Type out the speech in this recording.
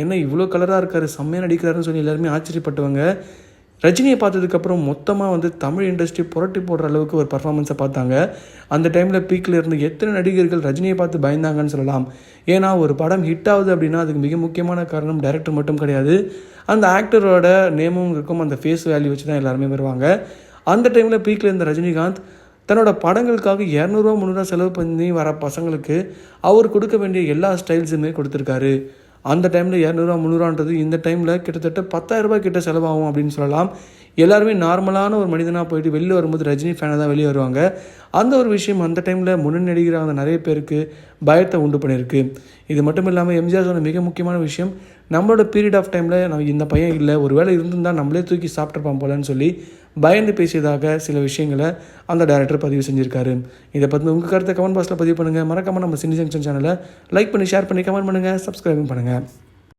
என்ன இவ்வளோ கலராக இருக்கார், செம்மையாக நடிக்கிறாருன்னு சொல்லி எல்லாருமே ஆச்சரியப்பட்டவங்க ரஜினியை பார்த்ததுக்கப்புறம் மொத்தமாக வந்து தமிழ் இண்டஸ்ட்ரி புரட்டி போடுற அளவுக்கு ஒரு பர்ஃபார்மன்ஸை பார்த்தாங்க. அந்த டைமில் பீக்கில் இருந்து எத்தனை நடிகர்கள் ரஜினியை பார்த்து பயந்தாங்கன்னு சொல்லலாம். ஏன்னா ஒரு படம் ஹிட் ஆகுது அப்படின்னா அதுக்கு மிக முக்கியமான காரணம் டைரக்டர் மட்டும் கிடையாது, அந்த ஆக்டரோட நேமும் இருக்கும், அந்த ஃபேஸ் வேல்யூ வச்சு தான் எல்லாருமே வருவாங்க. அந்த டைமில் பீக்கில் இருந்த ரஜினிகாந்த் தன்னோட படங்களுக்காக 200 300 செலவு பண்ணி வர பசங்களுக்கு அவர் கொடுக்க வேண்டிய எல்லா ஸ்டைல்ஸுமே கொடுத்துருக்காரு. அந்த டைமில் 200 300ன்றது இந்த டைமில் கிட்டத்தட்ட 10,000 ரூபாய் கிட்ட செலவாகும் அப்படின்னு சொல்லலாம். எல்லாருமே நார்மலான ஒரு மனிதனாக போயிட்டு வெளில வரும்போது ரஜினி ஃபேனாக தான் வெளியே வருவாங்க. அந்த ஒரு விஷயம் அந்த டைமில் முன்னணி நடிகராக நிறைய பேருக்கு பயத்தை உண்டு பண்ணியிருக்கு. இது மட்டும் இல்லாமல் எம்ஜிஆர் சொன்ன மிக முக்கியமான விஷயம், நம்மளோட பீரியட் ஆஃப் டைமில் நம்ம இந்த பையன் இல்லை, ஒரு வேளை இருந்திருந்தால் நம்மளே தூக்கி சாப்பிட்ருப்பான் போலன்னு சொல்லி பயந்து பேசியதாக சில விஷயங்களை அந்த டைரக்டர் பதிவு செஞ்சுருக்காரு. இதை பற்றி உங்கள் கருத்தை கமெண்ட் பாக்ஸில் பதிவு பண்ணுங்கள். மறக்காமல் நம்ம சினி ஜங்ஷன் சேனலை லைக் பண்ணி ஷேர் பண்ணி கமெண்ட் பண்ணுங்கள், சப்ஸ்கிரைபும் பண்ணுங்கள்.